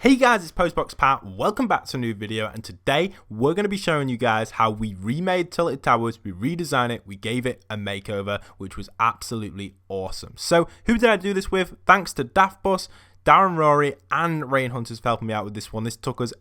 Hey guys, it's Postbox Pat, welcome back to a new video, and today we're going to be showing you guys how we remade Tilted Towers, we redesigned it, we gave it a makeover, which was absolutely awesome. So who did I do this with? Thanks to Daftbus, Darren Rory and Rain Hunters for helping me out with this one. This took us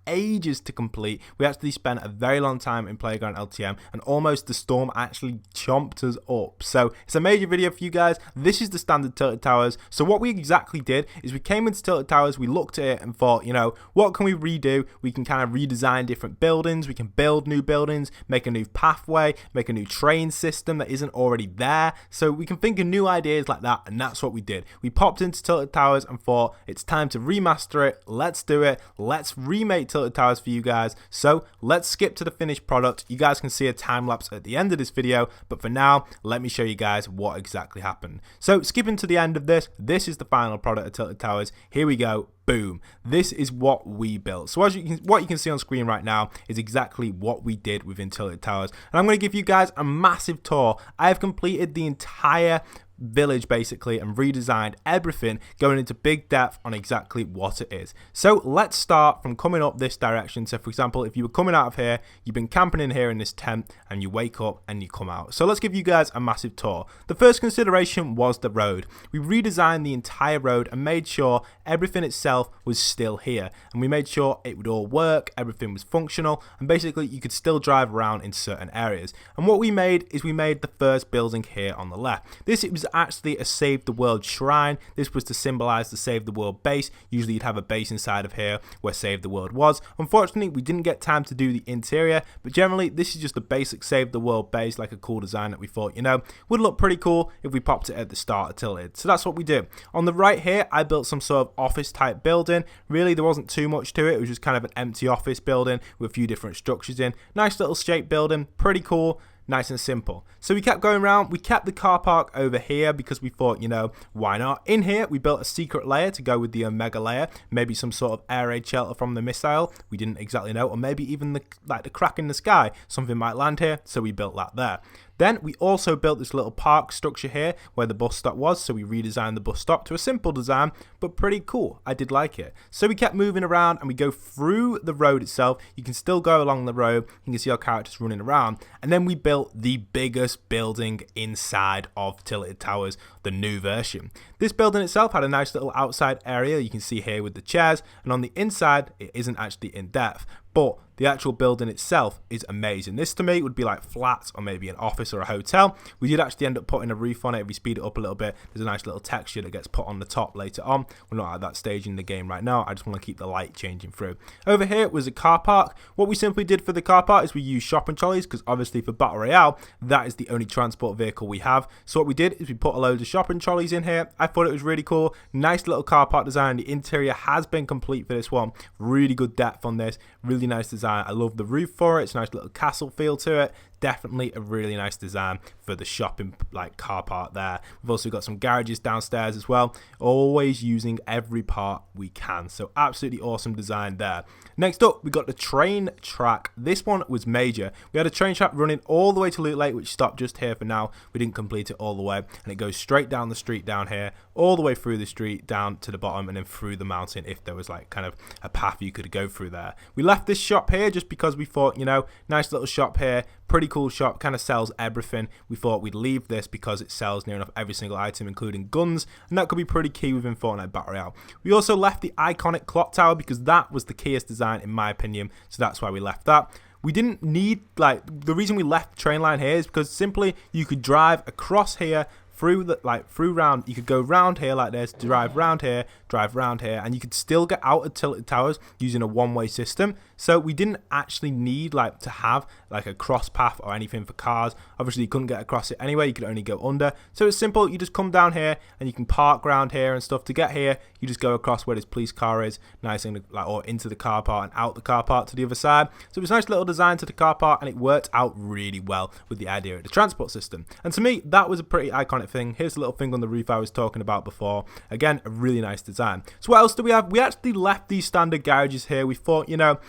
ages to complete. We actually spent a very long time in PlayGround LTM and almost the storm actually chomped us up. So it's a major video for you guys. This is the standard Tilted Towers. So what we exactly did is we came into Tilted Towers, we looked at it and thought, you know, what can we redo? We can kind of redesign different buildings, we can build new buildings, make a new pathway, make a new train system that isn't already there. So we can think of new ideas like that, and that's what we did. We popped into Tilted Towers and thought it's time to remaster it. Let's do it. Let's remake Tilted Towers for you guys. So let's skip to the finished product. You guys can see a time lapse at the end of this video, but for now let me show you guys what exactly happened. So skipping to the end of this is the final product of Tilted Towers. Here we go. Boom. This is what we built. So as what you can see on screen right now is exactly what we did within Tilted Towers, and I'm going to give you guys a massive tour. I have completed the entire village basically and redesigned everything, going into big depth on exactly what it is. So let's start from coming up this direction. So for example, if you were coming out of here, you've been camping in here in this tent and you wake up and you come out. So let's give you guys a massive tour. The first consideration was the road. We redesigned the entire road and made sure everything itself was still here, and we made sure it would all work, everything was functional, and basically you could still drive around in certain areas. And what we made is we made the first building here on the left. This was actually a Save the World shrine. This was to symbolize the Save the World base. Usually you'd have a base inside of here where Save the World was. Unfortunately, we didn't get time to do the interior, but generally this is just a basic Save the World base, like a cool design that we thought, you know, would look pretty cool if we popped it at the start of Tilted. So that's what we do. On the right here, I built some sort of office type building. Really, there wasn't too much to it. It was just kind of an empty office building with a few different structures in. Nice little shape building, pretty cool. Nice and simple. So we kept going around. We kept the car park over here because we thought, you know, why not? In here, we built a secret layer to go with the Omega layer. Maybe some sort of air raid shelter from the missile. We didn't exactly know. Or maybe even the crack in the sky. Something might land here. So we built that there. Then we also built this little park structure here where the bus stop was. So we redesigned the bus stop to a simple design, but pretty cool. I did like it. So we kept moving around and we go through the road itself. You can still go along the road. You can see our characters running around. And then we built the biggest building inside of Tilted Towers, the new version. This building itself had a nice little outside area you can see here with the chairs. And on the inside, it isn't actually in depth, but the actual building itself is amazing. This to me would be like flats or maybe an office or a hotel. We did actually end up putting a roof on it. If we speed it up a little bit, there's a nice little texture that gets put on the top later on. We're not at that stage in the game right now. I just want to keep the light changing through. Over here was a car park. What we simply did for the car park is we used shopping trolleys because obviously for Battle Royale, that is the only transport vehicle we have. So what we did is we put a load of shopping trolleys in here. I thought it was really cool. Nice little car park design. The interior has been complete for this one. Really good depth on this. Really nice design. I love the roof for it. It's a nice little castle feel to it. Definitely a really nice design for the shopping car park there. We've also got some garages downstairs as well. Always using every part we can. So absolutely awesome design there. Next up, we got the train track. This one was major. We had a train track running all the way to Loot Lake, which stopped just here for now. We didn't complete it all the way. And it goes straight down the street down here, all the way through the street down to the bottom and then through the mountain if there was like kind of a path you could go through there. We left this shop here just because we thought, you know, nice little shop here. Pretty cool shop, kind of sells everything. We thought we'd leave this because it sells near enough every single item, including guns, and that could be pretty key within Fortnite Battle Royale. We also left the iconic clock tower because that was the keyest design in my opinion, so that's why we left that. We didn't need, the reason we left the train line here is because simply you could drive across here through round. You could go round here like this, drive round here, and you could still get out of Tilted Towers using a one-way system. So we didn't actually need to have a cross path or anything for cars. Obviously you couldn't get across it anyway, you could only go under. So it's simple, you just come down here and you can park around here and stuff. To get here, you just go across where this police car is, nice and or into the car park and out the car park to the other side. So it was a nice little design to the car park and it worked out really well with the idea of the transport system. And to me, that was a pretty iconic thing. Here's the little thing on the roof I was talking about before. Again, a really nice design. So what else do we have? We actually left these standard garages here. We thought, you know,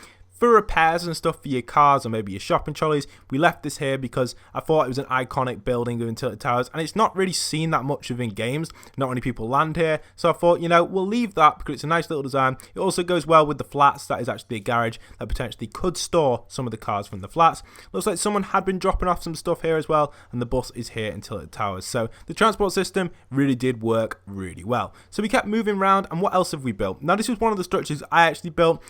for repairs and stuff for your cars or maybe your shopping trolleys, we left this here because I thought it was an iconic building of Untitled Towers, and it's not really seen that much of in games. Not many people land here, so I thought, you know, we'll leave that because it's a nice little design. It also goes well with the flats. That is actually a garage that potentially could store some of the cars from the flats. Looks like someone had been dropping off some stuff here as well, and the bus is here until it towers. So the transport system really did work really well. So we kept moving around, and what else have we built? Now this was one of the structures I actually built.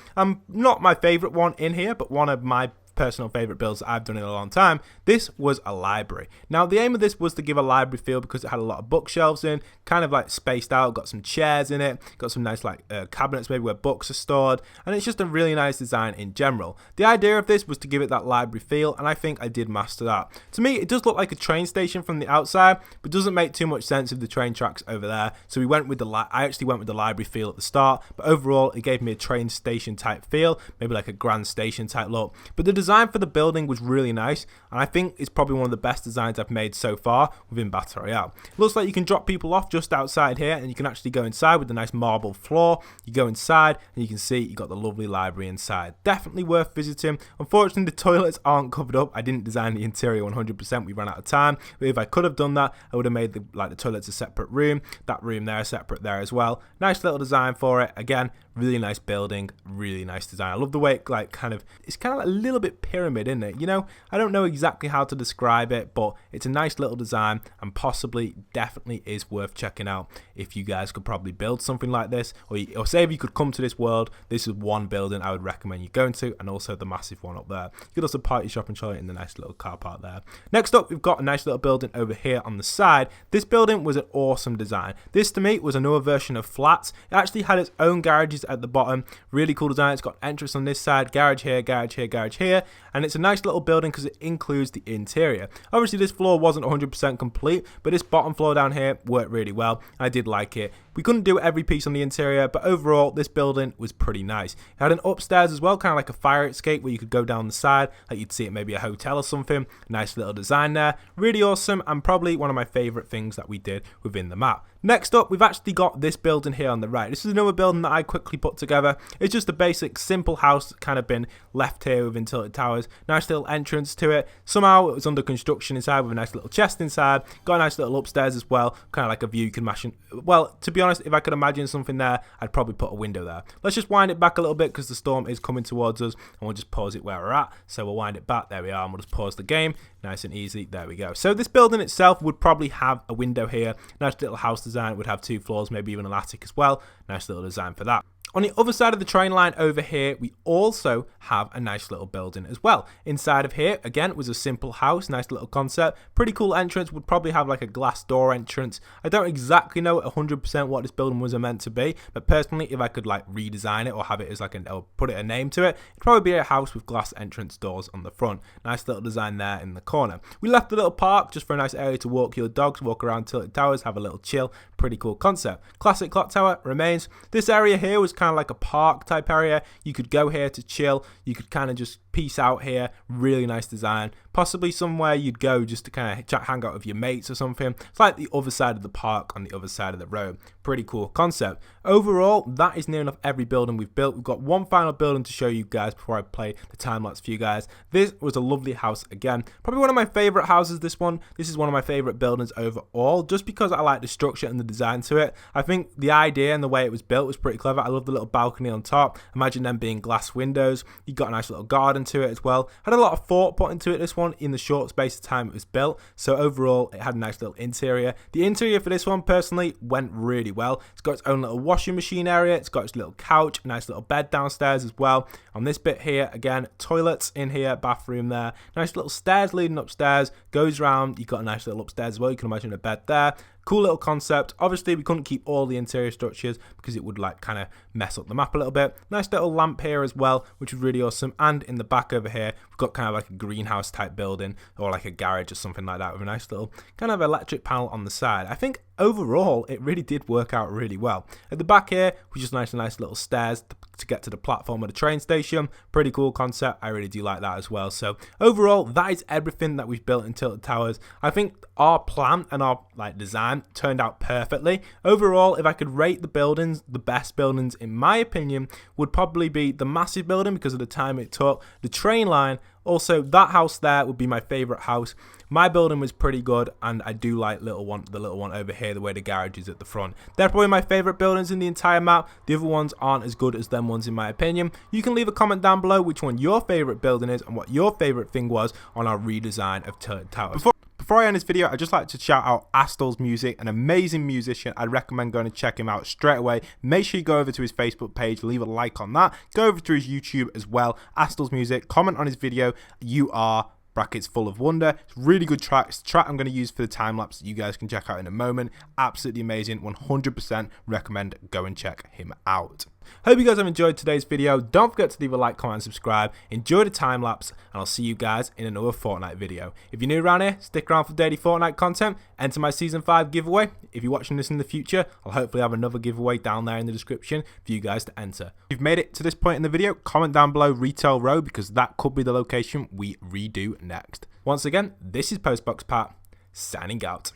Not my favorite one in here, but one of my personal favorite builds that I've done in a long time. This was a library. Now the aim of this was to give a library feel because it had a lot of bookshelves in, kind of like spaced out, got some chairs in it, got some nice like cabinets maybe where books are stored, and it's just a really nice design in general. The idea of this was to give it that library feel, and I think I did master that. To me it does look like a train station from the outside, but doesn't make too much sense of the train tracks over there, so we went with I actually went with the library feel at the start, but overall it gave me a train station type feel, maybe like a grand station type look. But the design for the building was really nice, and I think it's probably one of the best designs I've made so far within Battle Royale. It looks like you can drop people off just outside here, and you can actually go inside with the nice marble floor. You go inside and you can see you got the lovely library inside. Definitely worth visiting. Unfortunately the toilets aren't covered up. I didn't design the interior 100%, we ran out of time, but if I could have done that I would have made the toilets a separate room, that room there separate there as well. Nice little design for it. Again, really nice building, really nice design. I love the way it it's kind of like a little bit pyramid, isn't it? You know, I don't know exactly how to describe it, but it's a nice little design and possibly definitely is worth checking out if you guys could probably build something like this, or say if you could come to this world, this is one building I would recommend you going to, and also the massive one up there. You could also party shop and trolley in the nice little car park there. Next up, we've got a nice little building over here on the side. This building was an awesome design. This to me was another version of flats. It actually had its own garages at the bottom. Really cool design. It's got entrance on this side, garage here, garage here, garage here, and it's a nice little building because it includes the interior. Obviously this floor wasn't 100% complete, but this bottom floor down here worked really well. I did like it. We couldn't do every piece on the interior, but overall this building was pretty nice. It had an upstairs as well, kind of like a fire escape where you could go down the side, like you'd see it maybe a hotel or something. Nice little design there. Really awesome, and probably one of my favorite things that we did within the map. Next up, we've actually got this building here on the right. This is another building that I quickly put together. It's just a basic simple house that's kind of been left here with Untitled Towers. Nice little entrance to it. Somehow it was under construction inside with a nice little chest inside. Got a nice little upstairs as well, kind of like a view you can imagine. Well, to be honest, if I could imagine something there, I'd probably put a window there. Let's just wind it back a little bit because the storm is coming towards us, and we'll just pause it where we're at. So we'll wind it back. There we are, and we'll just pause the game. Nice and easy. There we go. So this building itself would probably have a window here. Nice little house design. It would have 2 floors, maybe even an attic as well. Nice little design for that. On the other side of the train line over here, we also have a nice little building as well. Inside of here, again, it was a simple house, nice little concept. Pretty cool entrance, would probably have like a glass door entrance. I don't exactly know 100% what this building was meant to be, but personally, if I could like redesign it or have it as like or put it a name to it, it'd probably be a house with glass entrance doors on the front. Nice little design there in the corner. We left a little park just for a nice area to walk your dogs, walk around Untitled Towers, have a little chill. Pretty cool concept. Classic clock tower remains. This area here was kind of like a park type area. You could go here to chill. You could kind of just peace out here. Really nice design. Possibly somewhere you'd go just to kind of hang out with your mates or something. It's like the other side of the park on the other side of the road. Pretty cool concept. Overall, that is near enough every building we've built. We've got one final building to show you guys before I play the time lapse for you guys. This was a lovely house again. Probably one of my favorite houses, this one. This is one of my favorite buildings overall, just because I like the structure and the design to it. I think the idea and the way it was built was pretty clever. I love the little balcony on top. Imagine them being glass windows. You got a nice little garden to it as well. Had a lot of thought put into it, this one, in the short space of time it was built. So overall, it had a nice little interior. The interior for this one, personally, went really well. It's got its own little washing machine area. It's got its little couch, a nice little bed downstairs as well. On this bit here, again, toilets in here, bathroom there. Nice little stairs leading upstairs. Goes round. You've got a nice little upstairs as well. You can imagine a bed there. Cool little concept. Obviously, we couldn't keep all the interior structures because it would like kind of mess up the map a little bit. Nice little lamp here as well, which is really awesome. And in the back over here, we've got kind of like a greenhouse type building or like a garage or something like that with a nice little kind of electric panel on the side. I think overall, it really did work out really well. At the back here, we just nice little stairs to get to the platform of the train station. Pretty cool concept. I really do like that as well. So overall, that is everything that we've built in Tilted Towers. I think our plan and our design turned out perfectly. Overall, if I could rate the buildings, the best buildings in my opinion would probably be the massive building because of the time it took, the train line. Also, that house there would be my favorite house. My building was pretty good, and I do like the little one over here, the way the garage is at the front. They're probably my favorite buildings in the entire map. The other ones aren't as good as them ones in my opinion. You can leave a comment down below which one your favorite building is and what your favorite thing was on our redesign of Tilted Towers. Before I end this video, I'd just like to shout out Astel's Music, an amazing musician. I'd recommend going to check him out straight away. Make sure you go over to his Facebook page, leave a like on that. Go over to his YouTube as well, Astel's Music. Comment on his video, "You Are brackets full of wonder." It's really good tracks. The track I'm going to use for the time lapse that you guys can check out in a moment. Absolutely amazing. 100% recommend go and check him out. Hope you guys have enjoyed today's video. Don't forget to leave a like, comment, and subscribe. Enjoy the time lapse, and I'll see you guys in another Fortnite video. If you're new around here, stick around for daily Fortnite content. Enter my Season 5 giveaway. If you're watching this in the future, I'll hopefully have another giveaway down there in the description for you guys to enter. If you've made it to this point in the video, comment down below Retail Row because that could be the location we redo next. Once again, this is Postbox Pat, signing out.